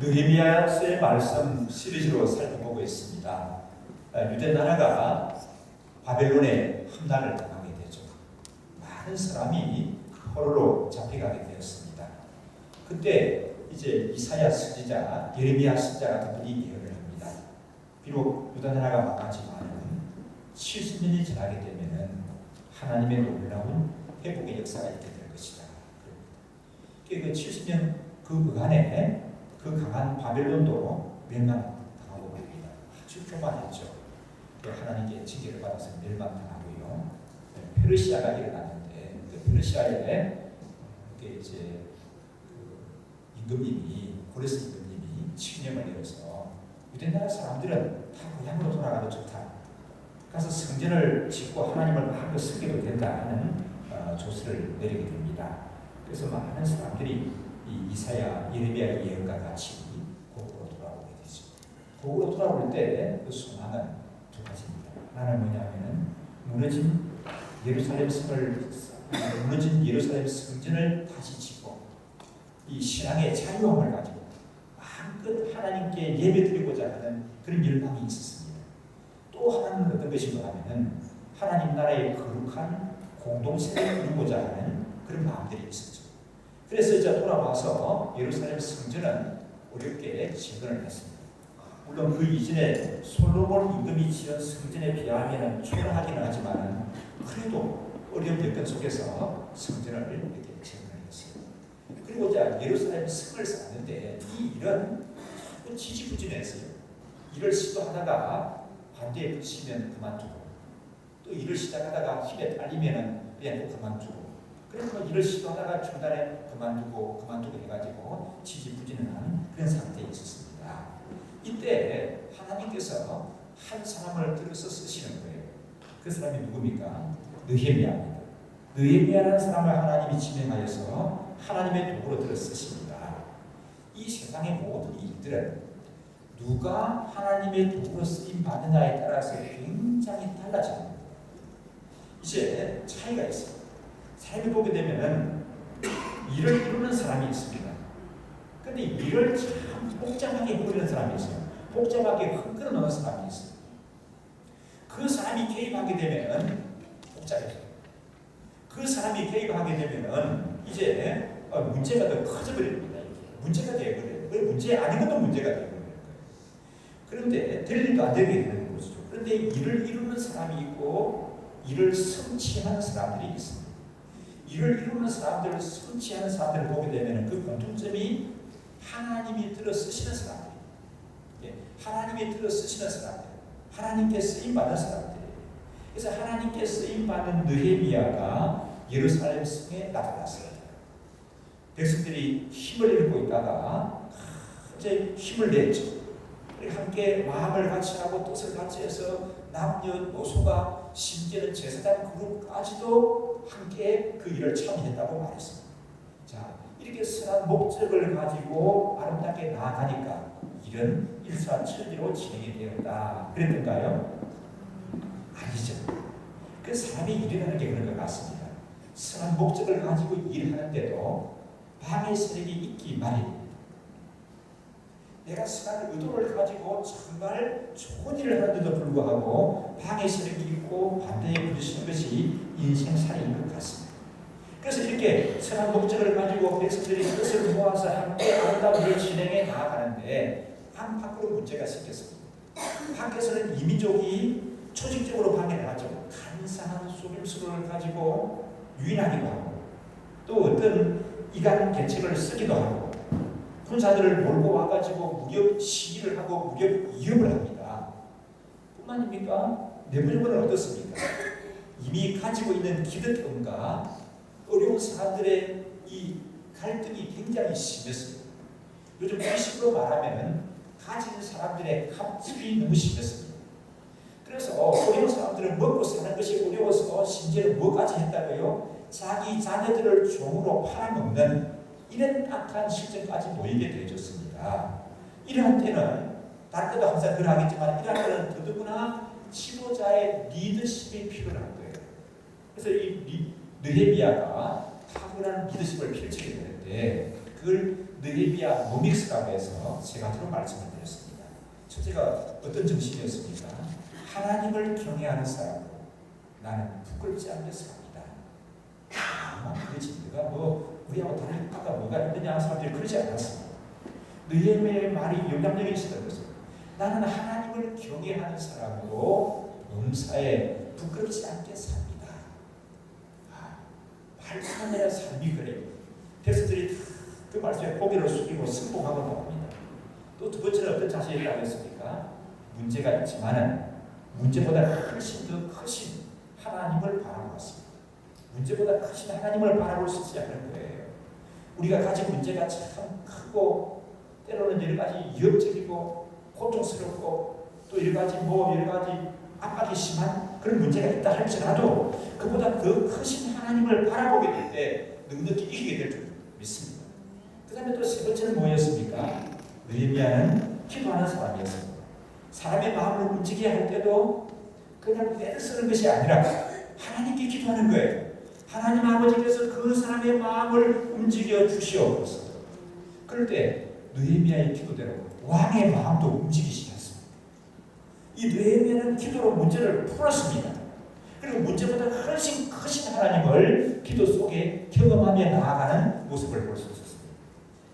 느헤미야서의 말씀 시리즈로 살펴보고 있습니다. 유대 나라가 바벨론의 함락을 당하게 되죠. 많은 사람이 포로로 잡혀가게 되었습니다. 그때 이제 이사야 선지자, 예레미야 선지자 같은 분이 예언을 합니다. 비록 유대 나라가 망하지만 70년이 지나게 되면은 하나님의 놀라운 회복의 역사가 있게 될 것이다. 그 70년 그 안에 그 강한 바벨론도 멸망당하고 말입니다. 아주 교만했죠. 하나님께 징계를 받아서 멸망당하고요. 페르시아가 일어났는데 그 페르시아에 이제 임금님이 고레스 임금님이 칙령을 내려서 유대 나라 사람들은 다 고향으로 돌아가도 좋다. 가서 성전을 짓고 하나님을 마음껏 섬기도 된다는 조서를 내리게 됩니다. 그래서 많은 사람들이 이 이사야, 예레미야의 예언과 같이 고국으로 돌아오게 되죠. 고국으로 돌아올 때 그 소망은 두 가지입니다. 하나는 뭐냐면은 무너진 예루살렘 성전을 다시 짓고 이 신앙의 자유함을 가지고 마음껏 하나님께 예배드리고자 하는 그런 열망이 있었습니다. 또 하나는 어떤 것인가 하면은 하나님 나라의 거룩한 공동체를 이루고자 하는 그런 마음들이 있었죠. 그래서 이제 돌아와서 예루살렘 성전은 어렵게 재건을 했습니다. 물론 그 이전에 솔로몬 임금이 지은 성전에 비하면 초라하기는 하지만 그래도 어려운 여건 속에서 성전을 이렇게 재건을 했어요. 그리고 이제 예루살렘 성을 쌓는데 이 일은 지지부진했어요. 일을 시도하다가 반대에 붙이면 그만두고 또 일을 시작하다가 힘에 딸리면 그냥 또 그만두고 그래서 일을 시도하다가 중단에 그만두고 해가지고 지지부진한 그런 상태에 있었습니다. 이때 하나님께서 한 사람을 들어서 쓰시는 거예요. 그 사람이 누굽니까? 느헤미야입니다. 느헤미야라는 사람을 하나님이 지명하여서 하나님의 도구로 들어 쓰십니다. 이 세상의 모든 일들은 누가 하나님의 도구로 쓰임 받느냐에 따라서 굉장히 달라집니다. 이제 차이가 있어요. 삶을 보게 되면은 일을 이루는 사람이 있습니다. 그런데 일을 참 복잡하게 이루는 사람이 있어요. 복잡하게 흔들어 놓는 사람이 있어요. 그 사람이 개입하게 되면은 복잡해져요. 그 사람이 개입하게 되면은 이제 문제가 더 커져버립니다. 문제가 되어버려요. 문제 아닌 것도 문제가 되어버려요. 그런데 될 일도 안 되게 되는 거죠. 그런데 일을 이루는 사람이 있고 일을 성취하는 사람들이 있습니다. 일을 이루는 사람들을 성취하는 사람들을 보게 되면 그 공통점이 하나님이 들어 쓰시는 사람들, 하나님이 들어 쓰시는 사람들, 하나님께 쓰임 받는 사람들. 그래서 하나님께 쓰임 받는 느헤미야가 예루살렘 성에 나타났어요. 백성들이 힘을 잃고 있다가 이제 힘을 냈죠. 함께 마음을 같이 하고 뜻을 같이 해서 남녀 노소가 심지어는 제사장 그룹까지도 함께 그 일을 참여했다고 말했습니다. 자, 이렇게 선한 목적을 가지고 아름답게 나아가니까 일은 일사천리로 진행이 되었다. 그랬던가요? 아니죠. 그 사람이 일이라는 게 그런 것 같습니다. 선한 목적을 가지고 일하는데도 방해 세력이 있기 마련입니다. 내가 선한 의도를 가지고 정말 좋은 일을 하는데도 불구하고 방해 세력이 있고 반대에 부딪히는 것이 인생살이인 것 같습니다. 그래서 이렇게 선한 목적을 가지고 백성들이 뜻을 모아서 함께 아름다운 일을 진행해 나아가는데 안팎으로 문제가 생겼습니다. 밖에서는 이민족이 조직적으로 방해를 하죠. 간사한 속임수를 가지고 유인하기도 하고 또 어떤 이간 계책을 쓰기도 하고 군사들을 몰고 와가지고 무력 시위를 하고 무력 위협을 합니다. 뿐만입니까? 내부적으로는 어떻습니까? 이미 가지고 있는 기득권과 어려운 사람들의 이 갈등이 굉장히 심했습니다. 요즘 우리식으로 말하면 가진 사람들의 갑질이 너무 심했습니다. 그래서 어려운 사람들은 먹고 사는 것이 어려워서 심지어는 뭐까지 했다고요? 자기 자녀들을 종으로 팔아먹는 이런 악한 실정까지 보이게 되어졌습니다. 이러한 때는 다른 때도 항상 그러하겠지만 이러한 때는 더더구나 지도자의 리더십이 필요한 거예요. 그래서 이 느헤미야가 탁월한 리더십을 펼치게 되는데 그걸 느헤미야 노믹스라고 해서 세 가지로 말씀을 드렸습니다. 첫째가 어떤 정신이었습니까? 하나님을 경외하는 사람으로 나는 부끄럽지 않게 삽니다. 그렇지. 내가 우리하고 다른 바가 뭐가 있느냐 하는 사람들이 그러지 않았습니다. 느헤미야의 말이 영향력이 있었던 것은 나는 하나님을 경외하는 사람으로 범사에 부끄럽지 않게 삽니다. 발산의 삶이 그래요. 백성들이 그 말씀에 고개를 숙이고 승복하고 나옵니다. 또 두 번째는 어떤 자세였다고 했습니까? 문제가 있지만은 문제보다 훨씬 더 크신 하나님을 바라보았습니다. 문제보다 크신 하나님을 바라볼 수 있어야 하는 거예요. 우리가 가진 문제가 참 크고 때로는 여러 가지 위협적이고 고통스럽고 또 여러 가지 압박이 심한 그런 문제가 있다 할지라도 그보다 더 크신 하나님을 바라보게 될 때 넉넉히 이기게 될 줄 믿습니다. 그 다음에 또 세 번째는 뭐였습니까? 느헤미야는 기도하는 사람이었습니다. 사람의 마음을 움직여야 할 때도 그냥 때를 쓰는 것이 아니라 하나님께 기도하는 거예요. 하나님 아버지께서 그 사람의 마음을 움직여 주시옵소서. 그럴 때 느헤미야의 기도대로 왕의 마음도 움직이시겠습니다. 이 느헤미야는 기도로 문제를 풀었습니다. 그리고 문제보다 훨씬 크신 하나님을 기도 속에 경험하며 나아가는 모습을 볼 수 있었습니다.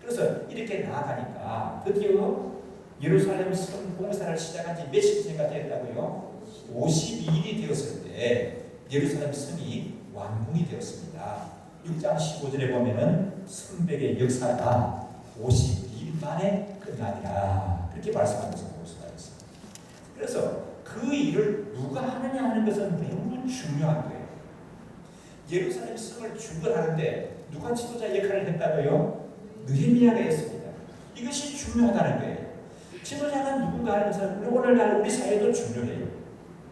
그래서 이렇게 나아가니까 드디어 예루살렘 성 공사를 시작한 지 며칠째가 됐다고요? 52일이 되었을 때 예루살렘 성이 완공이 되었습니다. 6장 15절에 보면은 성벽의 역사가 52일 만에 끝나니라 그렇게 말씀하는 것을 볼 수가 있습니다. 그래서 그 일을 누가 하느냐 하는 것은 매우 중요한 거예요. 예루살렘 성을 중건하는데 누가 지도자 역할을 했다고요? 느헤미야가 했습니다. 이것이 중요하다는 거예요. 지도자가 누군가 하는 것은 오늘날 우리 사회도 중요해요.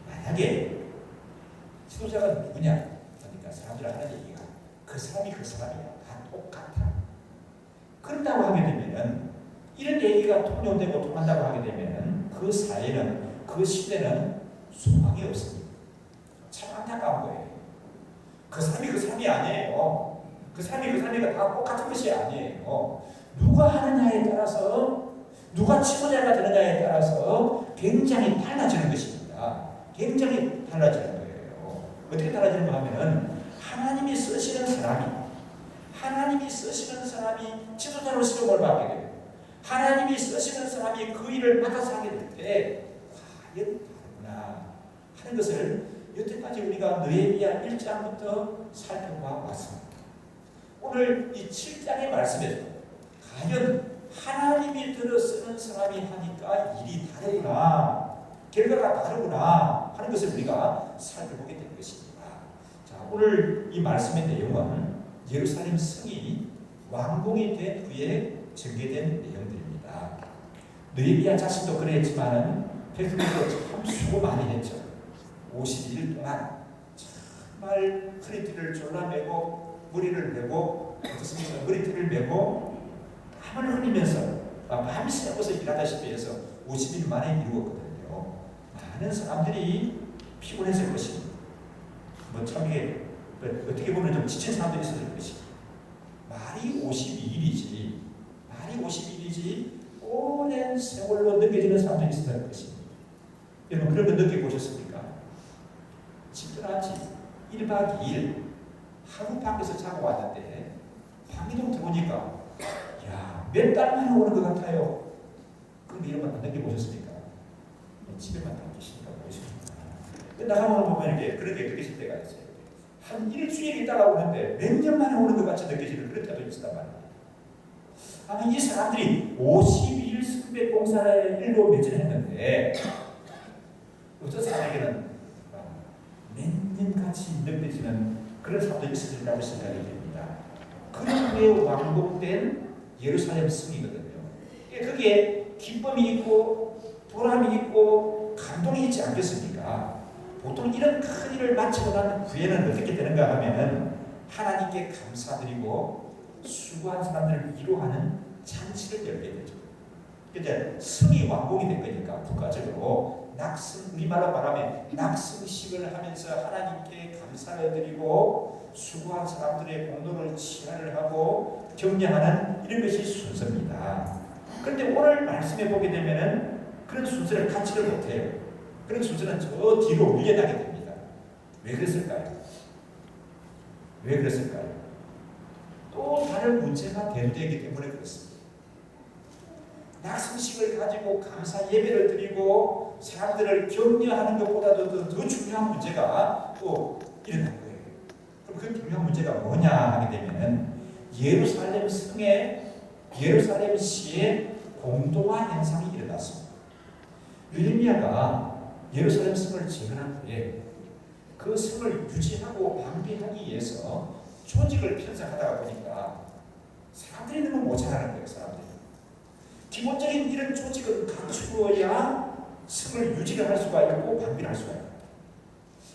만약에 지도자가 누구냐? 그러니까 사람들이 하는 얘기가 그 사람이 그 사람이야. 다 똑같아. 그런다고 하게 되면은 이런 얘기가 통용되고 통한다고 하게 되면은 그 사회는 그 시대는 소망이 없습니다. 참 안타까운 거예요. 그 사람이 그 사람이 아니에요. 그 사람이 그 사람이가 다 똑같은 것이 아니에요. 누가 하느냐에 따라서 누가 지도자가 되느냐에 따라서 굉장히 달라지는 것입니다. 굉장히 달라지는 거예요. 어떻게 달라지는가 하면은 하나님이 쓰시는 사람이 지도자로 시험을 받게 돼요. 하나님이 쓰시는 사람이 그 일을 맡아서 하게 될 때 과연 다르구나 하는 것을 여태까지 우리가 느헤미야 1장부터 살펴봐 왔습니다. 오늘 이 7장의 말씀에서 과연 하나님이 들어 쓰는 사람이 하니까 일이 다르구나, 결과가 다르구나 하는 것을 우리가 살펴보게 될 것입니다. 자, 오늘 이 말씀의 내용은 예루살렘 성이 완공이 된 후에 전개된 내용들입니다. 느헤미야 자신도 그랬지만은 백성들도 참 수고 많이 했죠. 51일 동안 정말 허리띠를 졸라매고 머리를 메고 어떻습니까? 머리띠를 메고 땀을 흘리면서 밤새워서 일하다시피 해서 50일 만에 이루었거든요. 많은 사람들이 피곤했을 것입니다. 참 이게 어떻게 보면 좀 지친 사람들이 있을 것입니다. 말이 52일이지 오랜 세월로 느껴지는 사람들이 있을 것입니다. 여러분 그런 거 느껴보셨습니까? 집들한지 1박 2일 하루 밖에서 자고 왔는데 방이동 들어오니까 몇 달 만에 오는 것 같아요. 그럼 이런 거 느껴보셨습니까? 집에만 계시니까 보이십니까? 나가면 보면 이렇게 그런 게 느껴질 때가 있어요. 한 일주일 있다가 오는데 몇 년 만에 오는 것 같이 느껴지는 그런 때도 있단 말이에요. 아마 이 사람들이 52일 성벽 공사를 일로 매진했는데 어떤 사람에게는 몇 년같이 느껴지는 그런 사람도 있을 거라고 생각이 됩니다. 그런 후에 완공된 예루살렘 성이거든요. 그게 기쁨이 있고 보람이 있고 감동이 있지 않겠습니까? 보통 이런 큰 일을 마치고 난 후에는 어떻게 되는가 하면은 하나님께 감사드리고 수고한 사람들을 위로하는 잔치를 열게 되죠. 이제 성이 완공이 된 거니까 국가적으로 우리말로 말하면 낙성식을 하면서 하나님께 감사를 드리고 수고한 사람들의 공로를 치하를 하고 격려하는 이런 것이 순서입니다. 그런데 오늘 말씀해 보게 되면은 그런 순서를 갖지를 못해요. 그런 순서는 저 뒤로 밀려나게 됩니다. 왜 그랬을까요? 왜 그랬을까요? 또 다른 문제가 대두되기 때문에 그렇습니다. 낙성식을 가지고 감사 예배를 드리고 사람들을 격려하는 것보다도 더 중요한 문제가 또 일어난 거예요. 그럼 그 중요한 문제가 뭐냐 하게 되면은 예루살렘 시에 공동화 현상이 일어났습니다. 느헤미야가 예루살렘 성을 재건한 후에 그 성을 유지하고 방비하기 위해서 조직을 편성하다가 보니까 사람들이 너무 모자라는 거예요. 사람들이. 기본적인 이런 조직을 갖추어야 성을 유지를 할 수가 있고 방비를 할 수가 있고.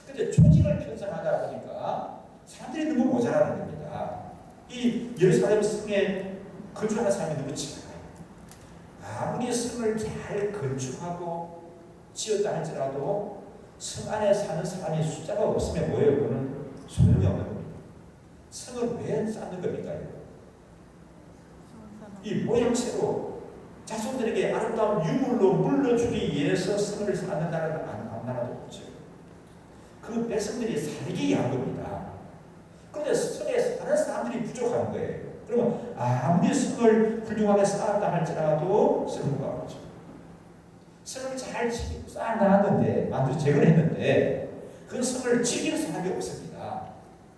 그런데 조직을 편성하다 보니까 사람들이 너무 모자라는 겁니다. 이 예루살렘 성에 거주하는 사람이 너무 적어요. 아무리 성을 잘 건축하고 지었다 할지라도 성 안에 사는 사람이 숫자가 없으면 뭐예요? 그거는 소용이 없는 겁니다. 성을 왜 쌓는 겁니까? 이 모양새로 자손들에게 아름다운 유물로 물려주기 위해서 성을 쌓는다는 나라도 없죠. 그 백성들이 살기 위한 겁니다. 그런데 성에 사는 사람들이 부족한 거예요. 그러면 아무리 성을 훌륭하게 쌓았다 할지라도 성무가 없죠. 성을 잘 쌓아놨는데 재건했는데 그 성을 지킬 사람이 없습니다.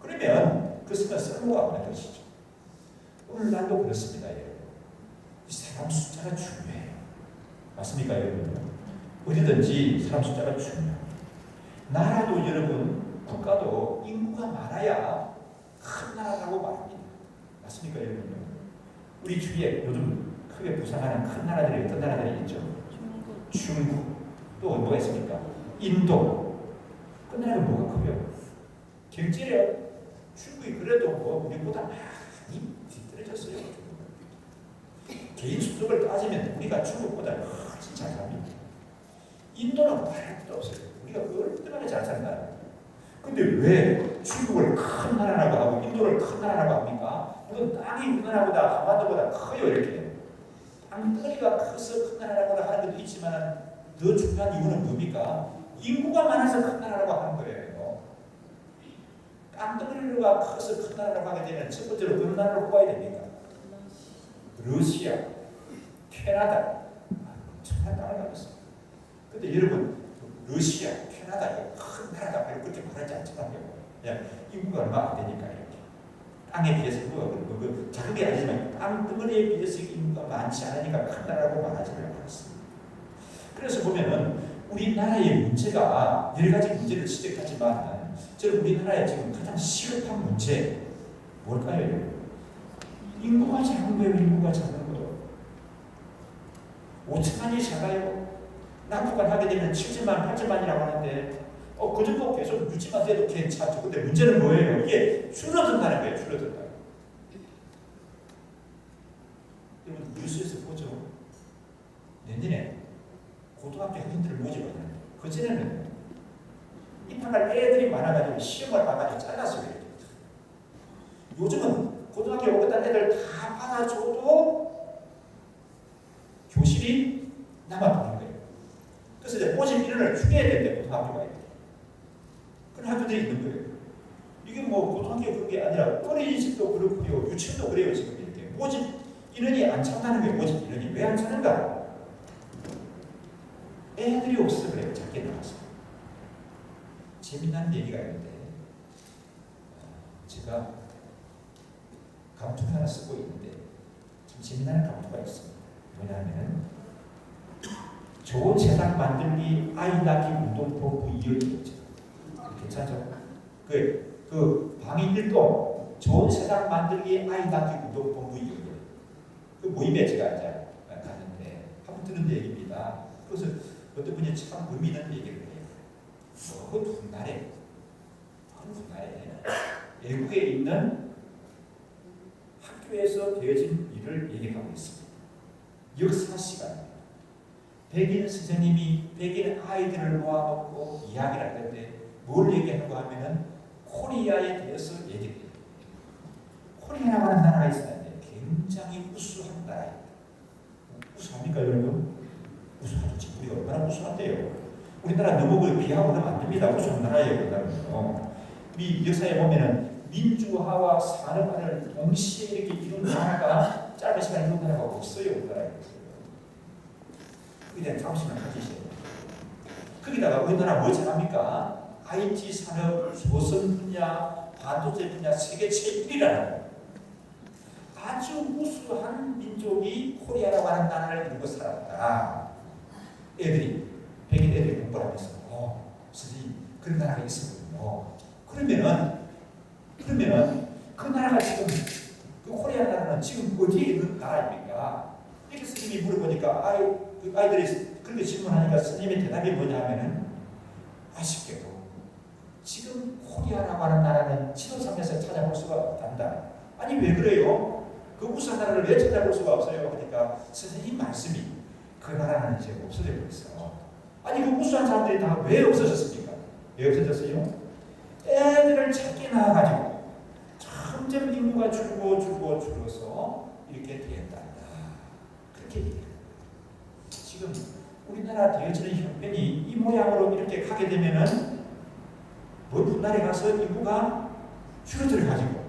그러면 그 성은 쓸모가 없는 것이죠. 오늘날도 그렇습니다. 이 사람 숫자가 중요해요. 맞습니까 여러분? 어디든지 사람 숫자가 중요해요. 나라도 여러분, 국가도 인구가 많아야 큰 나라라고 말합니다. 맞습니까 여러분? 우리 주위에 요즘 크게 부상하는 큰 나라들이 어떤 나라들이 있죠? 중국. 또 뭐가 있습니까? 인도. 그 나라가 뭐가 커요? 경제력. 중국이 그래도 뭐 우리보다 많이 뒤떨어졌어요. 개인 소득을 따지면 우리가 중국보다 훨씬 잘 삽니다. 인도는 말할 것도 없어요. 우리가 얼마나 잘 사는 나라. 근데 왜 중국을 큰 나라라고 하고 인도를 큰 나라라고 합니까? 물론 땅이 우리나라보다 한반도보다 커요. 이렇게. 땅덩어리가 커서 큰 나라라고 하는 것도 있지만 더 중요한 이유는 뭡니까? 인구가 많아서 큰 나라라고 하는 거예요. 땅덩어리가 커서 큰 나라라고 하게 되면 첫 번째로 어느 나라를 뽑아야 됩니까? 러시아, 캐나다. 정말 땅을 가졌어요. 근데 여러분, 러시아, 캐나다 큰 나라다 그렇게 말하지 않지만요. 그냥 인구가 얼마 안 되니까 이렇게 땅에 비해서 그 자극이 아니지만 땅덩어리에 비해서 인구가 많지 않으니까 큰 나라라고 말하지를 않았습니다. 그래서 보면은 우리나라의 문제가 여러 가지 문제를 지적하지만 저는 우리나라의 지금 가장 시급한 문제 뭘까요? 인구가 작은 거예요. 인구가 작은 거예요. 5천만이 작아요. 남북한 하게 되면 7천만, 8천만이라고 하는데 그 정도 계속 유지만 돼도 괜찮죠. 근데 문제는 뭐예요? 이게 줄어든다는 거예요. 줄어든다. 여러분 뉴스에서 보죠. 내년에 고등학교 학생들을 모집하는 그전에는 입학할 애들이 많아가지고 시험을 봐가지고 잘랐어요. 요즘은 고등학교 오겠다는 애들 다 받아줘도 교실이 남아도는 거예요. 그래서 이제 모집 인원을 줄여야 된대 고등학교가. 그런 학교들이 있는 거예요. 이게 뭐 고등학교 그런 게 아니라 어린이집도 그렇고요. 유치원도 그래요. 지금 이렇게 모집 인원이 안 찬다는 거예요. 모집 인원이 왜 안 차는가? 애들이 없어서 그래요. 작게 나와서. 재미난 얘기가 있는데 제가 감투를 하나 쓰고 있는데 좀 재미난 감투가 있습니다. 뭐냐면 좋은 세상 만들기 아이 낳기 운동본부 이어지죠. 괜찮죠? 그 방위 일동 좋은 세상 만들기 아이 낳기 운동본부 이어지. 그 모임에 제가 이제 갔는데 한번 들은 얘기입니다. 그래서 어떤 분이 참 의미 있는 얘기를 해요. 어느 훗날에 외국에 있는 학교에서 되어진 일을 얘기하고 있습니다. 역사 시간입니다. 백인 선생님이 백인 아이들을 모아놓고 이야기를 할 때 뭘 얘기하는가 하면은 코리아에 대해서 얘기해요. 코리아라고 하는 나라가 있었는데 굉장히 우수한 나라입니다. 우수합니까 여러분? 우수하죠. 지금 우리가 얼마나 우수한데요. 우리나라 너무 비하고 그러면 안 됩니다. 우수한 나라예요. 그다음에요. 미 역사에 보면은 민주화와 산업화를 동시에 이렇게 이룬 나라가 짧은 시간에 이룬 나라가 없어요. 우리나라에. 거기에 대한 자부심을 가지셔야 돼요. 거기다가 우리나라 뭘 잘합니까? IT 산업, 조선 분야, 반도체 분야 세계 제1위라는 거예요. 아주 우수한 민족이 코리아라고 하는 나라를 이루고 살았다. 애들이, 백인 애들이 공부를 하면서 선생님 그런 나라가 있었거든요. 그러면은 그 나라가 지금 그 코리아 나라는 지금 어디에 있는 나라입니까? 이렇게 선생님이 물어보니까 아이들이 그렇게 질문하니까 선생님의 대답이 뭐냐면은 아쉽게도 지금 코리아라고 하는 나라는 지도상에서 찾아볼 수가 없단다. 아니 왜 그래요? 그 우수한 나라를 왜 찾아볼 수가 없어요? 그러니까 선생님 말씀이 그 나라는 이제 없어져 버렸어. 아니 그 우수한 사람들이 다 왜 없어졌습니까? 왜 없어졌어요? 애들을 찾게 나와가지고 점점 인구가 줄어서 이렇게 된다. 그렇게 얘기해요. 지금 우리나라 되어지는 형편이 이 모양으로 이렇게 가게 되면은 먼 훗날에 가서 인구가 줄어들어가지고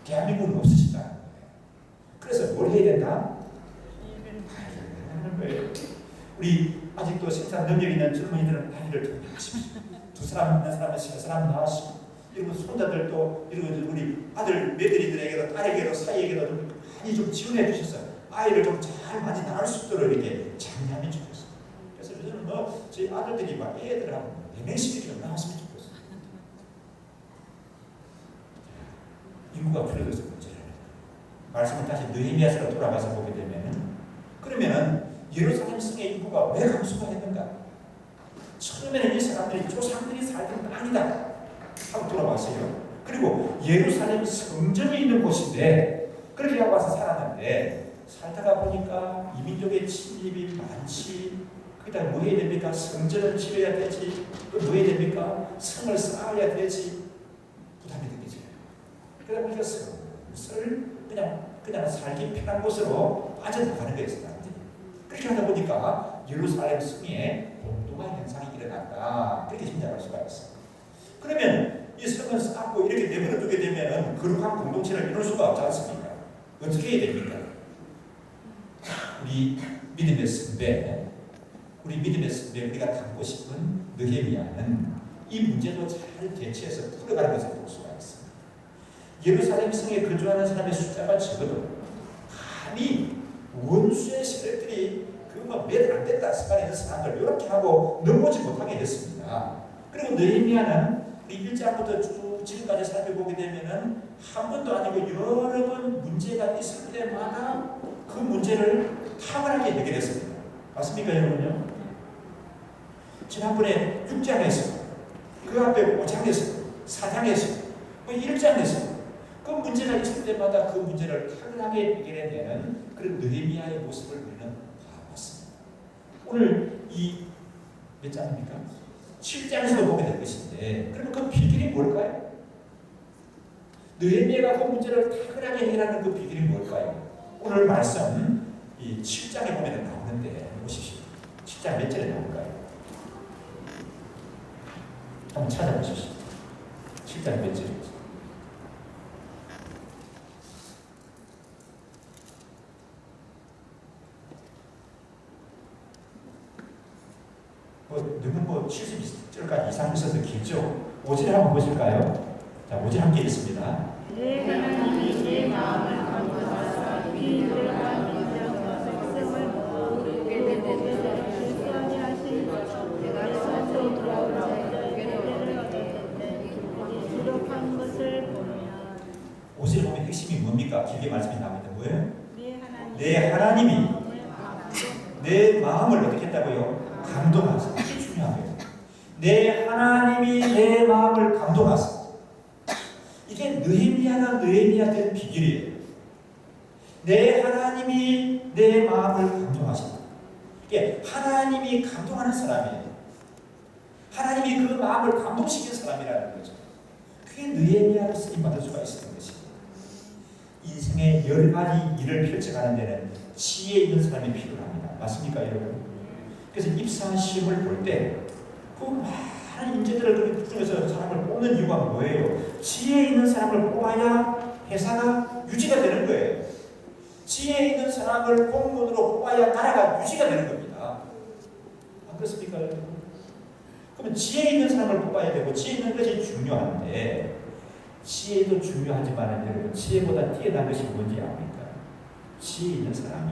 대한민국은 없어진다는 거예요. 그래서 뭘 해야 된다? 하는 거예요. 우리 아직도 생산 능력 있는 젊은이들은 아이를 좀 낳으십시오. 두 사람 있는 사람은 세 사람 낳으시고 이러고 손자들도 이러고 우리 아들 며느리들에게도 딸에게도 사이에게도 좀 많이 좀 지원해 주셔서 아이를 좀 잘 많이 낳을 수 있도록 이렇게 장려하면 좋겠어요. 그래서 요즘은 저희 아들들이 막 애들 한 4명씩 이렇게 낳았으면 좋겠어요. 인구가 줄어들어서 문제를 말씀을 다시 느헤미야서로 돌아가서 보게 되면은 그러면은 예루살렘 성의 인구가 왜 감소가 했는가? 처음에는 이 사람들이 조상들이 살던 땅이다 하고 돌아왔어요. 그리고 예루살렘 성전이 있는 곳인데 그렇게 하고 와서 살았는데 살다가 보니까 이민족의 침입이 많지. 그다음 뭐 해야 됩니까? 성전을 지어야 되지. 또 뭐 해야 됩니까? 성을 쌓아야 되지. 부담이 느껴져요. 그러다 보니까 성을 그냥 살기 편한 곳으로 빠져나가는 거예요. 사람들이. 그렇게 하다 보니까 예루살렘 성에 동동화 현상이 일어났다. 그렇게 짐작할 수가 있어요. 그러면 이 성을 쌓고 이렇게 내버려 두게 되면 거룩한 공동체를 이룰 수가 없지 않습니까? 어떻게 해야 됩니까? 우리 믿음의 선배, 우리가 담고 싶은 느헤미야는 이 문제도 잘 대처해서 풀어가는 것을 볼 수가 있습니다. 예루살렘 성에 거주하는 사람의 숫자가 적어도 감히 원수의 세력들이 몇 안 됐다 습관에 있는 사람들 이렇게 하고 넘보지 못하게 됐습니다. 그리고 느헤미야는 우리 1장부터 쭉 지금까지 살펴보게 되면은 한 번도 아니고 여러 번 문제가 있을 때마다 그 문제를 탁월하게 해결했습니다. 맞습니까 여러분요? 지난번에 6장에서 그 앞에 5장에서 4장에서 1장에서 그 문제가 있을 때마다 그 문제를 탁월하게 해결해내는 그런 느헤미야의 모습을 우리는 봐왔습니다. 오늘 이 몇 장입니까? 7장에서도 보게 될 것인데 그러면 그 비결이 뭘까요? 느헤미야가 그 문제를 탁월하게 해결하는 그 비결이 뭘까요? 오늘 말씀 이 7장에 보면 나오는데 보십시오. 7장 몇 절에 나올까요? 한번 찾아보십시오. 7장 몇 절입니까? 너무 70절까지 이상 있어서 길죠? 5절에 한번 보실까요? 자, 5절 함께 읽습니다. 내 하나님이 내 마음을 감동하사 이들과 믿음과 백성을 모르게 되고 실수하게 하신 내가 스스로 돌아온 자에게 때를 얻었는데 부족한 것을 보면 5절에 보면 핵심이 뭡니까? 길게 말씀이 나오는데 뭐예요? 내 하나님이 내 마음을 어떻게 했다고요? 감동하사. 이게 중요한 거예요. 내 하나님이 내 마음을 감동하사. 이게 느헤미야가 느헤미야 된 비결이에요. 내 하나님이 내 마음을 감동하사. 감동하신다. 이게 하나님이 감동하는 사람이에요. 하나님이 그 마음을 감동시킨 사람이라는 거죠. 그게 느헤미야로 쓰임받을 수가 있었던 것입니다. 인생의 여러 가지 일을 펼쳐가는 데는 지혜 있는 사람이 필요합니다. 맞습니까, 여러분? 그래서 입사 시험을 볼 때 그 많은 인재들을 그 중에서 사람을 뽑는 이유가 뭐예요? 지혜 있는 사람을 뽑아야 회사가 유지가 되는 거예요. 지혜 있는 사람을 공무원으로 뽑아야 나라가 유지가 되는 겁니다. 안 그렇습니까, 여러분? 그러면 지혜 있는 사람을 뽑아야 되고 지혜 있는 것이 중요한데 지혜도 중요하지만 여러분 지혜보다 뛰어난 것이 뭔지 압니까? 지혜 있는 사람이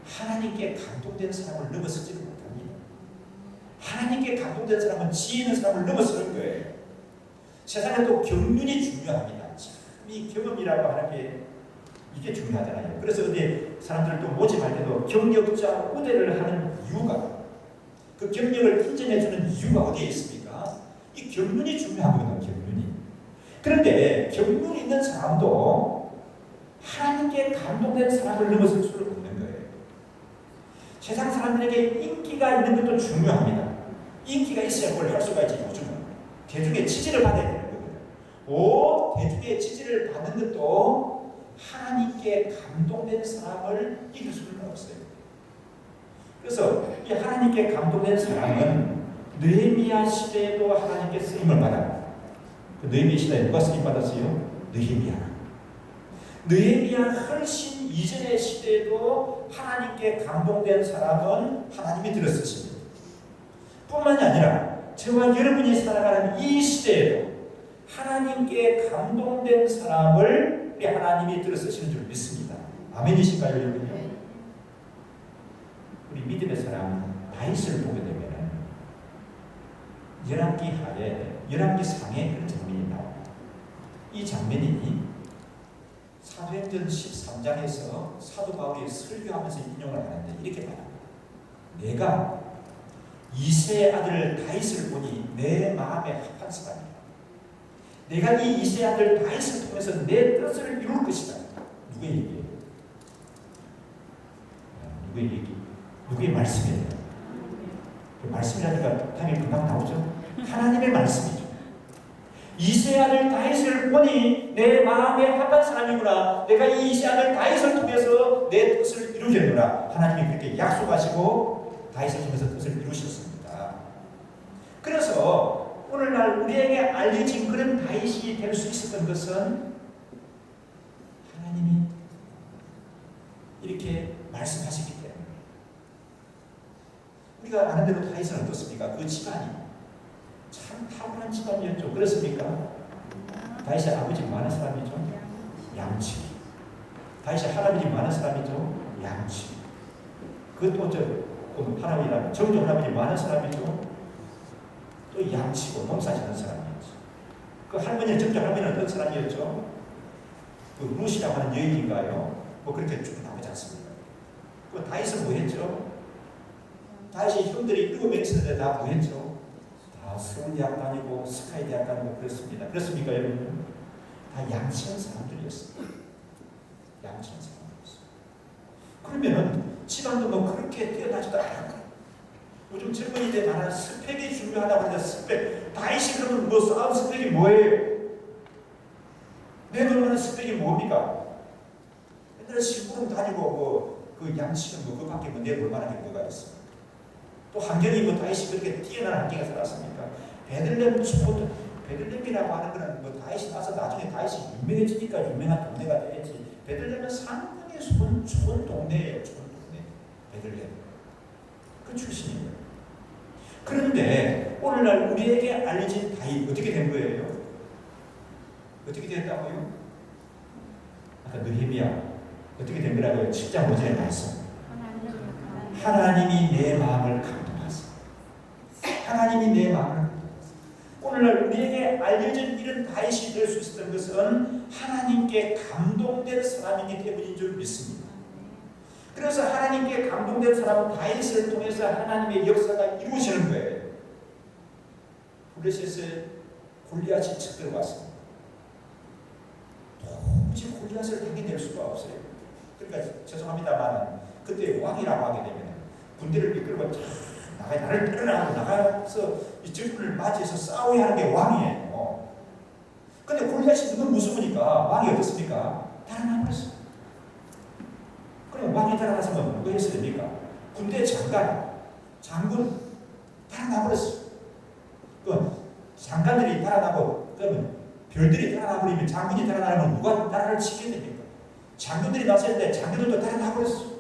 하나님께 감동된 사람을 넘어서지를 못합니다. 하나님께 감동된 사람은 지혜 있는 사람을 넘어서는 거예요. 세상에 또 경륜이 중요합니다. 이 경험이라고 하는 게 이게 중요하잖아요. 그래서 어디 사람들도 모집할 때도 경력자 우대를 하는 이유가 그 경력을 인정해주는 이유가 어디에 있습니까? 이 경륜이 중요하거든요. 경륜이. 그런데 경륜이 있는 사람도 하나님께 감동된 사람을 넘어설 수는 없는 거예요. 세상 사람들에게 인기가 있는 것도 중요합니다. 인기가 있어야 뭘 할 수가 있지. 요즘은 대중의 지지를 받아야 되는 거거든요. 대중의 지지를 받는 것도 하나님께 감동된 사람을 이길 수는 없어요. 그래서 이 하나님께 감동된 사람은 느헤미야 시대에도 하나님께 쓰임을 받아요. 그 느헤미야 시대에 누가 쓰임 받았어요? 느헤미야. 느헤미야 훨씬 이전의 시대에도 하나님께 감동된 사람은 하나님이 들었으십니다. 뿐만이 아니라 저와 여러분이 살아가는 이 시대에도 하나님께 감동된 사람을 우리 하나님이 들어쓰시는 줄 믿습니다. 아멘이신가요, 여러분요? 우리 믿음의 사람 다윗을 보게 되면 열왕기 하에 열왕기 상에 그런 장면이 나옵니다. 이 장면이 사도행전 13장에서 사도 바울이 설교하면서 인용을 하는데 이렇게 말합니다. 내가 이새의 아들 다윗을 보니 내 마음에 합한 사람이다. 내가 이 이새의 아들 다윗을 통해서 내 뜻을 이룰 것이다. 누구의 얘기예요? 누구의 얘기? 누구의 말씀이에요? 그 말씀이라니까 답이 금방 나오죠? 하나님의 말씀이죠. 이새의 아들 다윗을 보니 내 마음에 합한 사람이구나. 내가 이 이새의 아들 다윗을 통해서 내 뜻을 이루겠노라. 하나님이 그렇게 약속하시고 다윗을 통해서 뜻을 이루셨습니다. 그래서 오늘날 우리에게 알려진 그런 다윗이 될 수 있었던 것은 하나님이 이렇게 말씀하셨기 때문에. 우리가 아는 대로 다윗은 어떻습니까? 그 집안이 참 탁월한 집안이었죠. 그렇습니까? 다윗의 아버지 많은 사람이죠. 양치기. 다윗의 할아버지 많은 사람이죠. 양치기. 그것도 할아버지랑 정조 할아버지 많은 사람이죠. 또 양치고 농사 짓는 사람이었죠. 그 할머니 정조 할머니는 어떤 사람이었죠? 그 루시라고 하는 여인인가요? 뭐 그렇게 쭉 나오지 않습니까? 그 다윗은 뭐 했죠? 다윗의 형들이 7명 있었는데 다 뭐 했죠? 다 서울대학 다니고 스카이 대학 다니고 그랬습니다. 그렇습니까, 여러분? 다 양치한 사람들이었습니다. 양치한 사람들이었어요. 그러면 집안도 뭐 그렇게 뛰어나지도 않았고 요즘 젊은이들 말하는 스펙이 중요하다고 하는데 스펙 다윗이 그러면 뭐 쌓은 스펙이 뭐예요? 내 눈에는 스펙이 뭡니까? 옛날에 심부름 다니고 뭐 그 양치는 뭐 그밖에 뭐 내볼 만한 게 뭐가 있어? 또 환경이 뭐 다윗이 그렇게 뛰어난 환경에 살았습니까? 베들렘이라고 하는 거는 뭐 다윗이 나서 나중에 다윗이 유명해지니까 유명한 동네가 되겠지. 베들렘은 상당히 좋은 동네예요. 좋은 동네. 베들렘. 그 출신이에요. 그런데 오늘날 우리에게 알려진 다윗 어떻게 된 거예요? 어떻게 됐다고요? 아까 느헤미야 어떻게 된 거라고요? 7장 5절에 말씀. 하나님이 내 마음을 감동하사. 하나님이 내 마음을 감동하사. 오늘날 우리에게 알려진 이런 다윗이 될 수 있었던 것은 하나님께 감동된 사람이기 때문인 줄 믿습니다. 그래서 하나님께 감동된 사람은 다윗을 통해서 하나님의 역사가 이루어지는 거예요. 블레셋에 골리앗이 쳐 들어왔습니다. 도무지 골리앗을 당해낼 수가 없어요. 그러니까 죄송합니다만 그때 왕이라고 하게 되면 군대를 이끌고 쫙 나를 끌어나가고 나가서 이 적군을 맞이해서 싸워야 하는 게 왕이에요. 근데 골리앗이 너무 무서우니까 왕이 어떻습니까? 달아나 버렸어. 그럼 왕이 달아나서면 누가 했어야 됩니까? 군대 장군 달아나 버렸어. 그 장관들이 달아나고 그러면 별들이 달아나 버리면 장군이 달아나면 누가 나라를 지켜야 됩니까? 장군들이 나섰는데 장군들도 달아나 버렸어.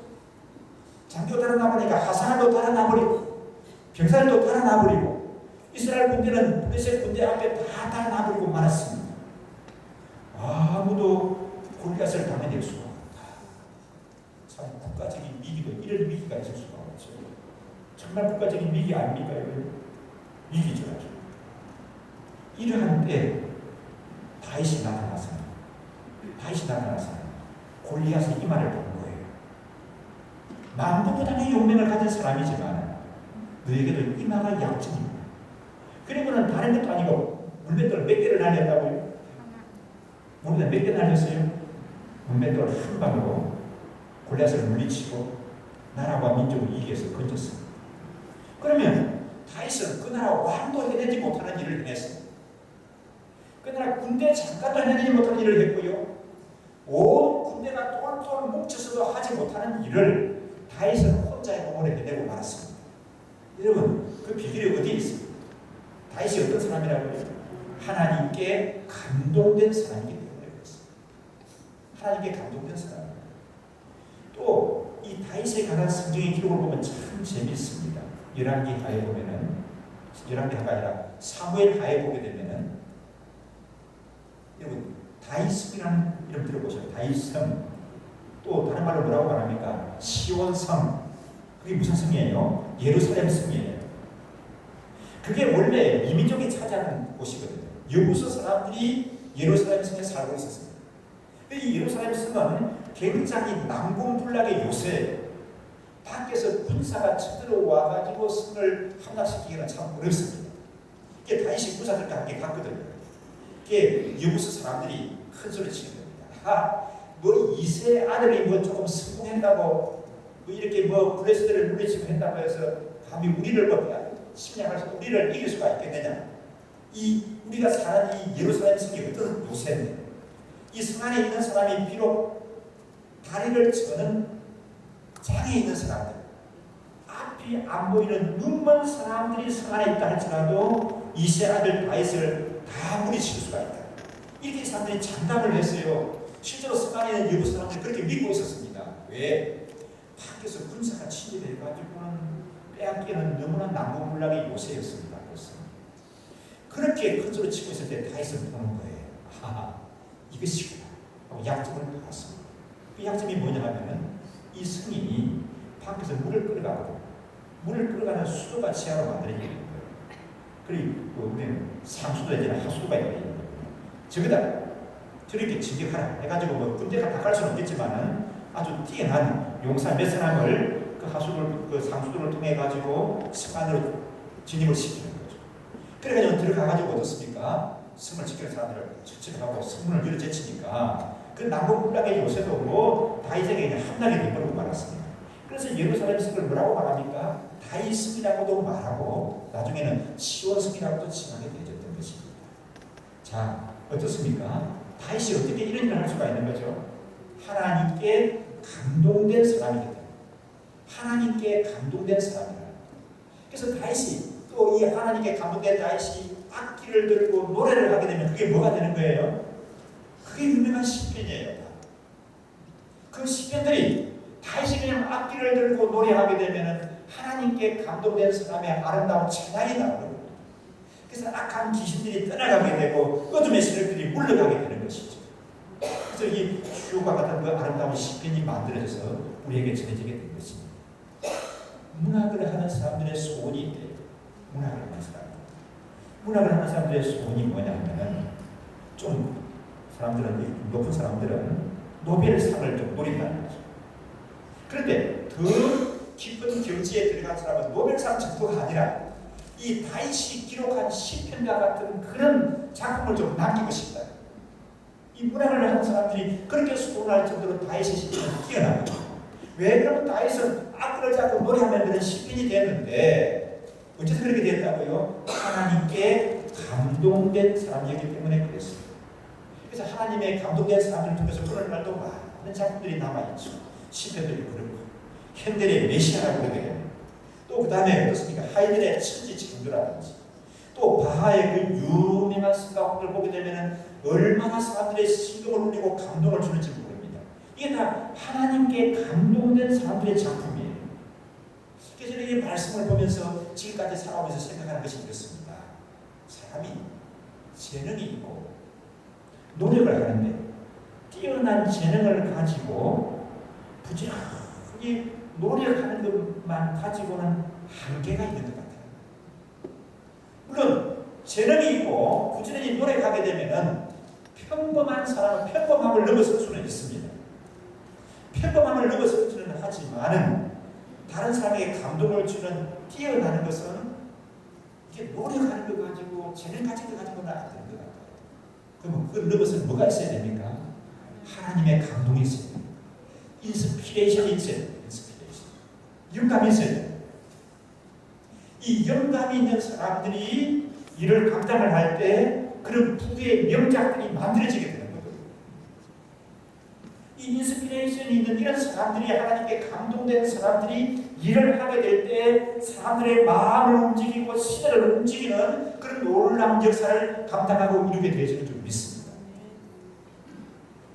장교도 달아나 버리니까 하산도 달아나 버리고 병사들도 달아나 버리고 이스라엘 군대는 블레셋 군대 앞에 다 달아나 버리고 말았습니다. 아무도 골리앗을 당해낼 수가 없다. 참 국가적인 위기도 이런 위기가 있을 수가 없죠. 정말 국가적인 위기 아닙니까? 위기죠. 이러한 때 다윗이 나타나서 골리앗의 이마를 보는 거예요. 만부부당의 용맹을 가진 사람이지만 너에게도 이마가 약점입니다. 그리고는 다른 것도 아니고 물맷돌 몇 개를 날렸다고요? 물맷돌 몇 개 날렸어요? 물맷돌 한 방으로 골리앗을 물리치고 나라와 민족을 이기해서 건졌습니다. 그러면 다윗은 그 나라 왕도 해내지 못하는 일을 해냈습니다. 그 나라 군대 장관도 해내지 못하는 일을 했고요. 온 군대가 똘똘 뭉쳐서도 하지 못하는 일을 다윗은 혼자의 몸으로 해내고 말았습니다. 여러분, 그 비결이 어디에 있습니까? 다윗이 어떤 사람이라고요? 하나님께 감동된 사람이기 때문에 그렇습니다. 하나님께 감동된 사람입니다. 또 이 다윗에 관한 성경의 기록을 보면 참 재미있습니다. 열왕기하에 보면은, 열왕기하가 아니라 사무엘하에 보게 되면은, 여러분 다윗성이라는 이름 들어보세요. 다윗성. 또 다른 말로 뭐라고 말합니까? 시온성. 그게 무슨 성이에요? 예루살렘 성이에요. 그게 원래 이민족이 차지하는 곳이거든요. 여부서 사람들이 예루살렘 성에 살고 있었습니다. 이 예루살렘 성은 굉장히 난공불락의 요새 밖에서 군사가 쳐들어와 가지고 성을 함락시키기는 참 어렵습니다. 이게 다윗이 부사들과 함께 갔거든요. 이게 여부서 사람들이 큰 소리 치는 겁니다. 뭐 이세 아들이 뭐 조금 성공했다고 뭐 이렇게 뭐 블레셋들을 물리치고 했다고 해서 감히 우리를 뭐 침략할 수, 우리를 이길 수가 있겠느냐? 우리가 사는 이 예루살렘 성이 어떤 요새인데, 이 성 안에 있는 사람이 비록 다리를 저는 장애 있는 사람들, 앞이 안 보이는 눈먼 사람들이 성 안에 있다 할지라도 이세 아들 다윗을 다 물리칠 수가 있다. 이렇게 사람들이 장담을 했어요. 실제로 성 안에 있는 여부 사람들이 그렇게 믿고 있었습니다. 왜? 밖에서 군사가 침입해가지고는 빼앗기는 너무나 난공불락의 요새였습니다. 그렇게 큰 소리 치고 있을 때 다윗은 보는 거예요. 이것이구나 하고 약점을 받았습니다. 그 약점이 뭐냐 하면은 이 성이 밖에서 물을 끌어가거든요. 물을 끌어가는 수도가 지하로 만들어져 있는 거예요. 그리고 우리는 상수도에 대한 하수도가 있는 거예요. 저기다 저렇게 진격하라 해가지고 뭐 군대가 다 갈 수는 없겠지만은 아주 뛰어난 용사 몇 사람을 그 하수도를, 그 상수도를 통해 가지고 성 안으로 진입을 시키는 거죠. 그래가지고 들어가가지고 어떻습니까? 성을 지키는 사람들을 처치하고 성문을 열어 제치니까 그 난공불락의 요새도 뭐 다윗에게 그냥 함락이 되어버리고 말았습니다. 그래서 예루살렘 성을 뭐라고 말합니까? 다윗성이라고도 말하고 나중에는 시온성이라고도 칭하게 되어졌던 것입니다. 자, 어떻습니까? 다윗이 어떻게 이런 일을 할 수가 있는 거죠? 하나님께 감동된 사람이기 때문에. 하나님께 감동된 사람이라. 그래서 다윗이 또 이 하나님께 감동된 다윗이 악기를 들고 노래를 하게 되면 그게 뭐가 되는 거예요? 그게 유명한 시편이에요. 그 시편들이 다윗이 그냥 악기를 들고 노래하게 되면 하나님께 감동된 사람의 아름다운 찬양이 나오는 그래서 악한 귀신들이 떠나가게 되고 어둠의 세력들이 물러가게 되는 것이죠. 그래서 이 휴가 같은 그 아름다운 시편이 만들어져서 우리에게 전해지게 된 것입니다. 문학을 하는 사람들의 소원이 있대요. 문학을 하는 사람. 문학을 하는 사람들의 소원이 뭐냐 하면은 좀 사람들은, 높은 사람들은 노벨상을 좀 노린다는 거죠. 그런데 더 깊은 경지에 들어간 사람은 노벨상 정도가 아니라 이 다윗이 기록한 시편과 같은 그런 작품을 좀 남기고 싶다. 이 문학을 하는 사람들이 그렇게 소원할 정도로 다윗의 시편은 뛰어납니다. 왜 그러면 다윗은 악기를 잡고 노래하면 그런 시편이 됐는데 어째서 그렇게 됐다고요? 하나님께 감동된 사람이기 때문에 그랬습니다. 그래서 하나님의 감동된 사람들을 통해서 오늘날도 많은 작품들이 남아있죠. 시편들이 그렇고 핸델의 메시아라고 그러게 됩니다. 또 그 다음에 어떻습니까? 하이든의 천지창조라든지 또 바하의 그 유명한 성가곡을 보게 되면 얼마나 사람들의 신경을 울리고 감동을 주는지 모릅니다. 이게 다 하나님께 감동된 사람들의 작품이에요. 그래서 이 말씀을 보면서 지금까지 살아오면서 생각하는 것이 이렇습니다. 사람이 재능이 있고 노력을 하는데 뛰어난 재능을 가지고 부지런히 노력하는 것만 가지고는 한계가 있는 것 같아요. 물론 재능이 있고 부지런히 노력하게 되면은 평범한 사람은 평범함을 넘어설 수는 있습니다. 평범함을 넘어설 수는 하지만은 다른 사람에게 감동을 주는 뛰어나는 것은 이게 노력하는 것 가지고 재능 가진 것 가지고는 안 되는 것 같아요. 그러면 그걸 넘어서 뭐가 있어야 됩니까? 하나님의 감동이 있어야 됩니다. 인스피레이션이 있어야 됩니다. 영감이 있어야 됩니다. 이 영감이 있는 사람들이 이를 감당을 할 때 그런 부의 명작들이 만들어지게 되는 거예요. 이 인스피레이션이 있는 이런 사람들이 하나님께 감동된 사람들이 일을 하게 될 때 사람들의 마음을 움직이고 시대를 움직이는 그런 놀라운 역사를 감당하고 이루게 되어지는 줄 믿습니다.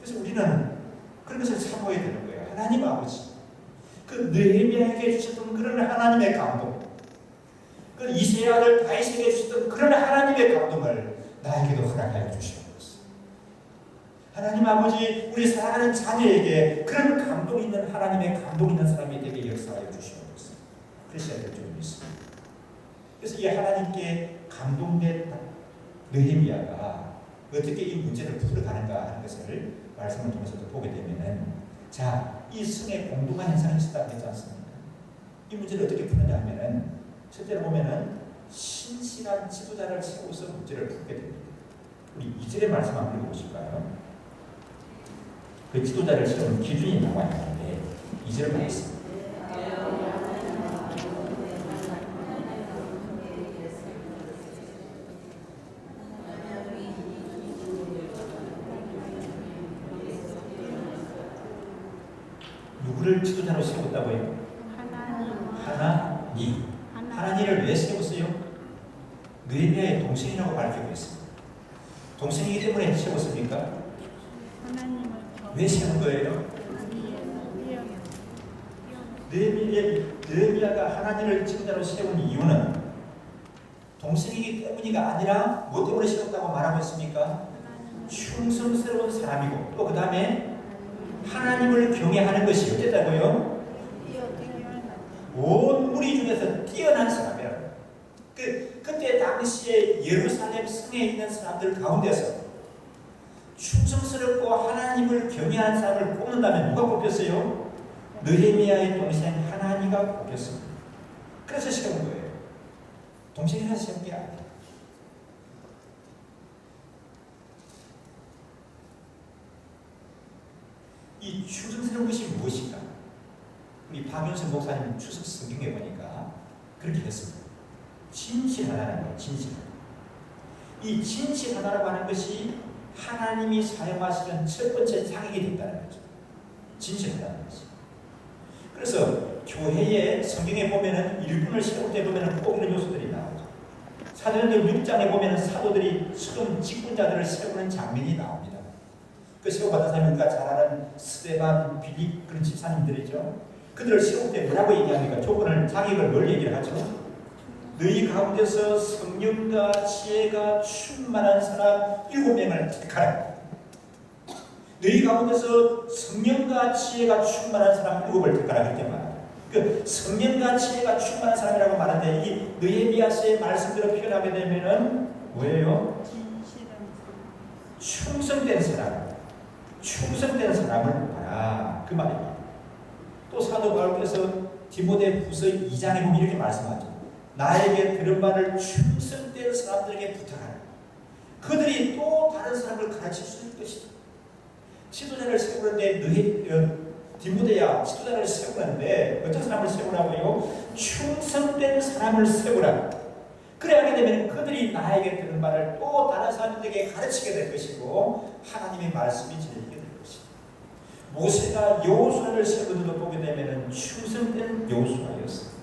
그래서 우리는 그런 것을 참고해야 되는 거예요. 하나님 아버지, 그 느헤미야에게 주셨던 그런 하나님의 감동, 그 이새의 아들 다윗에게 주셨던 그런 하나님의 감동을 나에게도 허락하여 주시옵소서. 하나님 아버지, 우리 사랑하는 자녀에게 그런 감동 있는 하나님의 감동 있는 사람이 되게 역사하여 주시옵소서. 그러셔야 될 줄 믿습니다. 그래서 이 하나님께 감동된 느헤미야가 어떻게 이 문제를 풀어가는가 하는 것을 말씀을 통해서도 보게 되면은, 자, 이 성에 공동한 현상이 있었다고 했지 않습니까? 이 문제를 어떻게 푸느냐 하면은, 첫째로 보면은 신실한 지도자를 세워서 문제를 풀게 됩니다. 우리 2절의 말씀 한번 읽어보실까요? 그 지도자를 세우는 기준이 나와 있는데 2절을 보겠습니다. 누구를 지도자로 세웠다고요? 하나님. 하나님을 왜 세웠어요? 느헤미야의 동생이라고 밝히고 있습니다. 동생이기 때문에 세웠습니까? 왜 세운 거예요? 느헤미야가 하나님을 지도자로 세운 이유는 동생이기 때문이가 아니라 뭐 때문에 세웠다고 말하고 있습니까? 충성스러운 사람이고, 또 그 다음에 하나님을 경외하는 것이 어쨌다고요? 온 무리 중에서 뛰어난 사람이라고. 그때 당시에 예루살렘 성에 있는 사람들 가운데서 충성스럽고 하나님을 경외하는 사람을 뽑는다면 누가 뽑혔어요? 느헤미야의 동생 하나니가 뽑혔습니다. 그래서 세운 거예요. 동생이라서 세운 게 아니에요. 이 충성스러운 것이 무엇인가? 우리 박윤선 목사님 추석 성경에 보니까 그렇게 했습니다. 진실하다는 거예요. 진실하다. 이 진실하다라고 하는 것이 하나님이 사용하시는 첫 번째 장애가 된다는 거죠. 진실하다는 것이. 그래서 교회에 성경에 보면은 일꾼을 세울 때 보면은 꼭 이런 요소들이 나오죠. 사도행전 6장에 보면은 사도들이 처음 직분자들을 세우는 장면이 나옵니다. 그 세워받은 사람이 우리가 잘 아는 스데반, 빌립 그런 집사님들이죠. 그들을 세울 때 뭐라고 얘기합니까? 조건을, 자격을 뭘 얘기를 하죠? 너희 가운데서 성령과 지혜가 충만한 사람 7명을 택하라. 너희 가운데서 성령과 지혜가 충만한 사람 7을 택하라. 그렇게 말합니다. 그 성령과 지혜가 충만한 사람이라고 말하는데, 이 느헤미야서의 말씀대로 표현하게 되면은 뭐예요? 충성된 사람, 충성된 사람을 봐라. 그 말입니다. 또 사도 바울께서 디모데후서 2장에 보면 이렇게 말씀하죠. 나에게 들은 바를 충성된 사람들에게 부탁하라. 그들이 또 다른 사람을 가르칠 수 있을 것이다. 지도자를 세우는데 디모데야 지도자를 세우는데 어떤 사람을 세우라고요? 충성된 사람을 세우라. 그래야 하게 되면 그들이 나에게 들은 말을 또 다른 사람들에게 가르치게 될 것이고 하나님의 말씀이 전해지게 될 것입니다. 모세가 여호수아를 세우는 걸 보게 되면 충성된 여호수아였어요.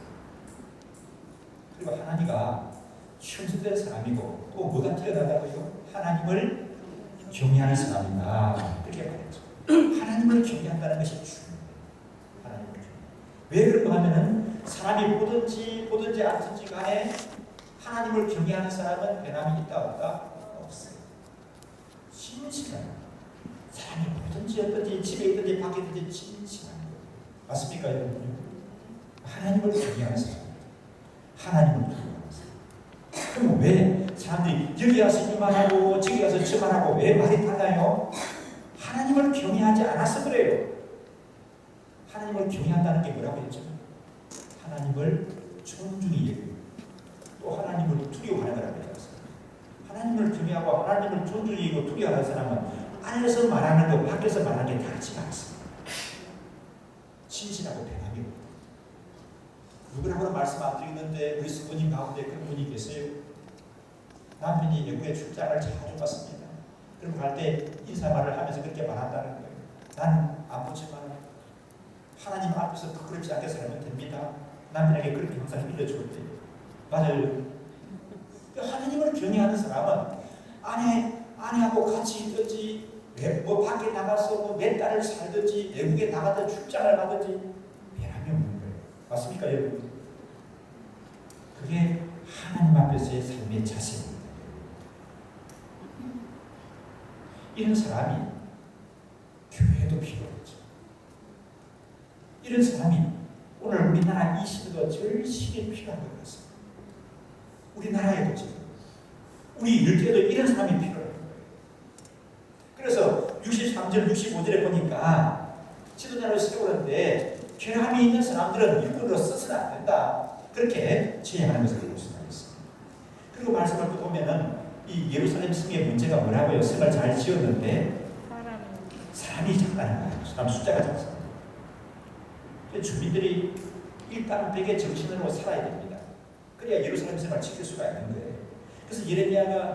그리고 하나님과 충성된 사람이고 또 뭐가 뛰어나다고요? 하나님을 경외하는 사람이다. 그렇게 말했죠. 하나님을 경외한다는 것이 중요해요. 하나님을 경외. 왜 그런가 하면은 사람이 보든지 않든지 간에 하나님을 경외하는 사람은 변함이 있다 없다? 없어요. 진실한 사람이 보든지 어떤지 집에 있든지 밖에 있든지 진실한 거예요. 맞습니까 여러분? 하나님을 경외하는 사람, 하나님을 경외하는 사람. 그럼 왜 사람들이 여기 가서 이만하고 저기 가서 저만하고 왜 말이 달라요? 하나님을 경외하지 않아서 그래요. 하나님을 경외한다는 게 뭐라고 했죠? 하나님을 존중히 여기고 또 하나님을 두려워하는 거라고 했어요. 하나님을 경외하고 하나님을 존중히 여기고 두려워하는 사람은 안에서 말하는 거 밖에서 말하는 게 다르지 않습니다. 진실하고 변함이 없다. 누구라고 말씀 안 드리는데 우리 스님 가운데 그런 분이 계세요. 남편이 외국에 출장을 자주 갔습니다. 그럼 갈 때 인사말을 하면서 그렇게 말한다는 거예요. 나는 아프지만 하나님 앞에서 부끄럽지 않게 살면 됩니다. 남편에게 그렇게 항상 일러주고 있대요. 맞아요. 하나님을 경외하는 사람은 아내하고 같이 있든지 뭐 밖에 나가서 뭐 몇 달을 살든지 외국에 나가서 출장을 가든지 변함이 없는 거예요. 맞습니까 여러분? 그게 하나님 앞에서의 삶의 자세입니다. 이런 사람이 교회도 필요하죠. 이런 사람이 오늘 우리나라 이 시대도 절실히 필요한 것 같습니다. 우리나라에도 지금 우리 일대에도 이런 사람이 필요한 거예요. 그래서 63절 65절에 보니까 지도자를 세우는데 결함이 있는 사람들은 일꾼으로 써서는 안 된다. 그렇게 제안하는 것을 볼 수가 있습니다. 그리고 말씀을 또 보면은 이 예루살렘 성의 문제가 뭐라고요? 성을 잘 지었는데 사람이 작다는 거예요. 사람 숫자가 작습니다. 주민들이 일당백의 정신으로 살아야 됩니다. 그래야 예루살렘 성을 지킬 수가 있는 거예요. 그래서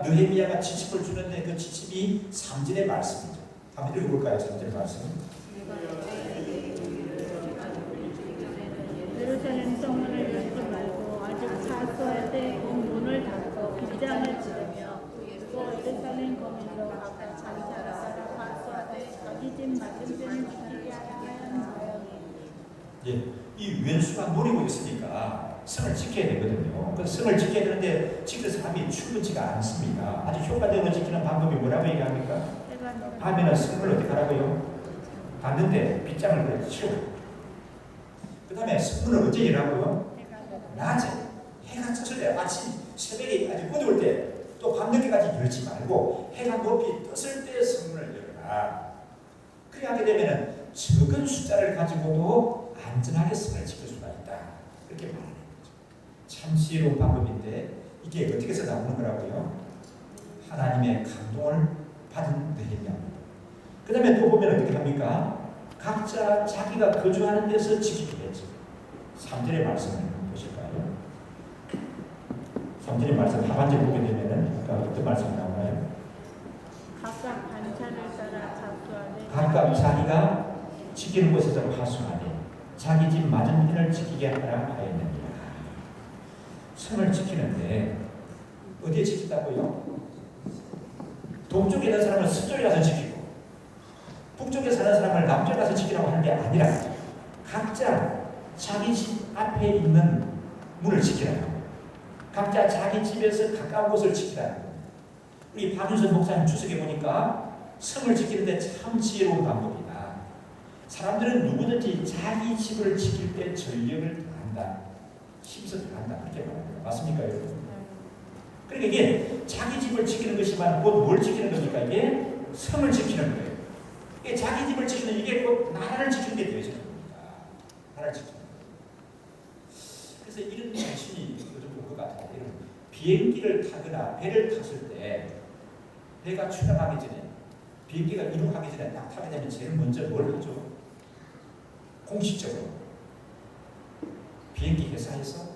느헤미야가 지침을 주는데 그 지침이 3절의 말씀이죠. 한번 읽어볼까요? 3절의 말씀. 예루살렘 성문을 열지 말고 아직 사수할 때 문을 닫고 빗장을 지르며 또 예루살렘 거민으로 각각 자기 나라 따라 파수하되 자기 집 맞은편을 지키게 하는 모양이에요. 예, 이 왼수가 노리고 있으니까 성을 지켜야 되거든요. 그 성을 지켜야 되는데 지킬 사람이 충분치가 않습니다. 아주 효과적으로 지키는 방법이 뭐라고 얘기합니까? 밤에는 성을 어떻게 하라고요? 닫는데 빗장을 치워. 그 다음에 성문을 언제 열라고요? 낮에 해가 쳤을 때 아침 새벽에 아주 어두울 때 또 밤늦게까지 열지 말고 해가 높이 떴을 때 성문을 열어라. 그렇게 하게 되면 적은 숫자를 가지고도 안전하게 성을 지킬 수가 있다. 그렇게 말하는 거죠. 참 지혜로운 방법인데 이게 어떻게 해서 나오는 거라고요? 하나님의 감동을 받은 느낌입니다. 그 다음에 또 보면 어떻게 합니까? 각자 자기가 거주하는 데서 지키게 되죠. 3절의 말씀을 보실까요? 3절의 말씀 하반절 보게 되면은 아까 어떤 말씀이 나오나요? 각각 반찬을 따라 자수하되 각각 자기가 지키는 곳에서 하수하되 자기 집 맞은편을 지키게 하라 하였느니라. 성을 지키는데 어디에 지킨다고요? 동쪽에 있는 사람을 서쪽에 가서 지키고 북쪽에 사는 사람을 남쪽에 가서 지키라고 하는 게 아니라 각자 자기 집 앞에 있는 문을 지키라는 거예요. 각자 자기 집에서 가까운 곳을 지키라는 거예요. 우리 박윤선 목사님 주석에 보니까 성을 지키는데 참 지혜로운 방법이다. 사람들은 누구든지 자기 집을 지킬 때 전력을 다한다. 힘써 다한다. 그렇게 말합니다. 맞습니까 여러분? 그러니까 이게 자기 집을 지키는 것이만 곧 뭘 지키는 겁니까? 이게 성을 지키는 거예요. 이게 자기 집을 지키는 이게 곧 나라를 지키는 게 되어지는 겁니다. 나라를 지키는 거예요. 그래서 이런 정신이 요즘 본 것 같아요. 비행기를 타거나 배를 탔을 때 배가 출항하기 전에 비행기가 이륙하기 전에 딱 타게 되면 제일 먼저 뭘 하죠? 공식적으로 비행기 회사에서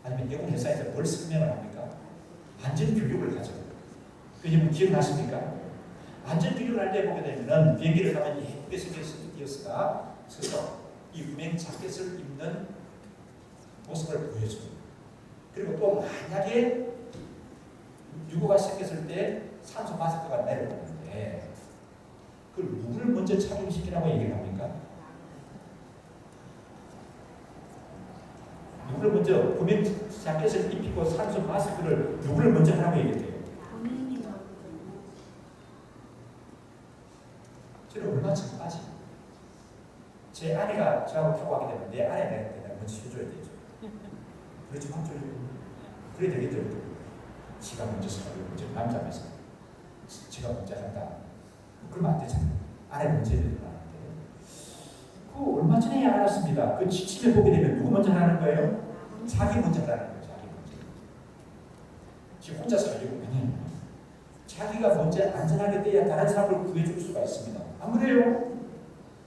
아니면 해군 회사에서 뭘 설명을 합니까? 안전교육을 하죠. 그 여러분 기억나십니까? 안전교육을 할 때 보게 되면 비행기를 타면 예쁘게 생긴 스튜디오스가 서서 이 구명 자켓을 입는 모습을 보여줘요. 그리고 또 만약에 유고가 생겼을 때 산소 마스크가 내려오는데 그걸 누구를 먼저 착용시키라고 얘기를 합니까? 누구를 먼저 구명 자켓을 입히고 산소 마스크를 누구를 먼저 하라고 얘기해요? 저는 얼마 전까지 제 아내가 저하고 타고 가게 되면 내 아내가 내가 먼저 해줘야 되죠. 그렇지 맞죠? 그래야 되겠죠. 지가 먼저 서고 먼저 남자면서 지가 먼저 한다. 그러면 안 되잖아요. 아내 먼저 해야 되는 거 아닌데. 그 얼마 전에 알았습니다. 그 지침에 보게 되면 누구 먼저 하라는 거예요? 자기 먼저 하라는 거예요. 자기 먼저. 지금 혼자 살려고 그냥 자기가 먼저 안전하게 떼야 다른 사람을 구해줄 수가 있습니다. 안 그래요?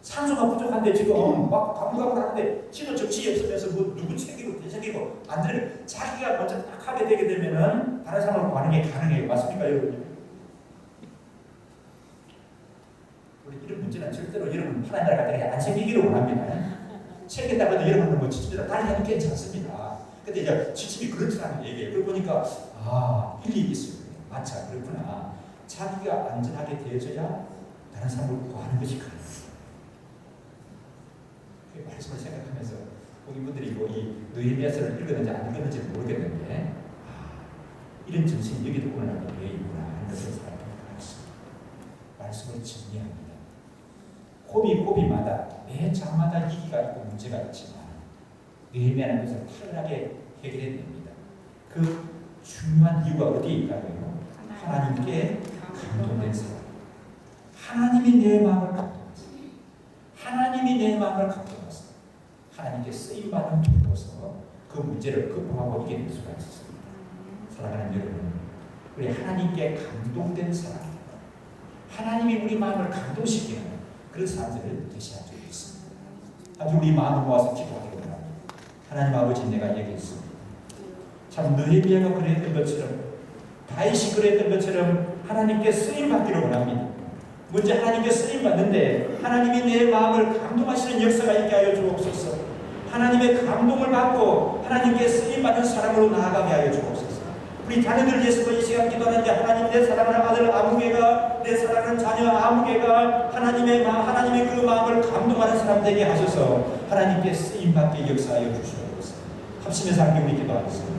산소가 부족한데 지금 막 가물가물하는데 지도 정신이 없으면서 뭐 누구 챙기고 대챙기고 안 되는 자기가 먼저 딱 하게 되게 되면은 다른 사람을 구하는 게 가능해요. 맞습니까, 여러분? 우리 이런 문제는 절대로 여러분 하나님 나라 같은 게 안 생기기를 원합니다. 챙긴다고 해도 여러분은 뭐 지침대로 따르면 괜찮습니다. 근데 이제 지침이 그렇다는 얘기예요. 그러고 보니까 일리 있어요. 맞아, 그렇구나. 자기가 안전하게 되어져야 다른 사람을 구하는 것이 가능해요. 그 말씀을 생각하면서 우리 분들이 이 느헤미야서를 읽었는지 안 읽었는지 모르겠는데 이런 정신이 여기도 오늘 왜 있구나 하는 것을 살펴보았습니다. 말씀을 정리합니다. 고비마다 매 장마다 위기가 있고 문제가 있지만 느헤미야는 것을 탁월하게 해결해냅니다. 그 중요한 이유가 어디에 있다고요? 하나님께 감동된 사람. 하나님이 내 마음을 감동하시고 하나님이 내 마음을 감동하시고 하나님께 쓰임받은 통로서 그 문제를 극복하고 이겨낼 수가 있었습니다. 사랑하는 여러분, 우리 하나님께 감동된 사람, 하나님이 우리 마음을 감동시키는 그런 사람들을 계시한 적이 있습니다. 아주 우리 마음을 모아서 기도하기를 바랍니다. 하나님 아버지, 내가 얘기했습니다. 참 느헤미야가 그랬던 것처럼 다윗이 그랬던 것처럼 하나님께 쓰임받기를 원합니다. 먼저 하나님께 쓰임받는데 하나님이 내 마음을 감동하시는 역사가 있게 하여 주옵소서. 하나님의 감동을 받고 하나님께 쓰임받는 사람으로 나아가게 하여 주옵소서. 우리 자녀들 위해서도 이 시간 기도하는데 하나님, 내 사랑하는 아들 아무개가, 내 사랑하는 자녀 아무개가 하나님의 그 마음을 감동하는 사람 되게 하셔서 하나님께 쓰임받게 역사하여 주시옵소서. 합심해서 함께 우리 기도하겠습니다.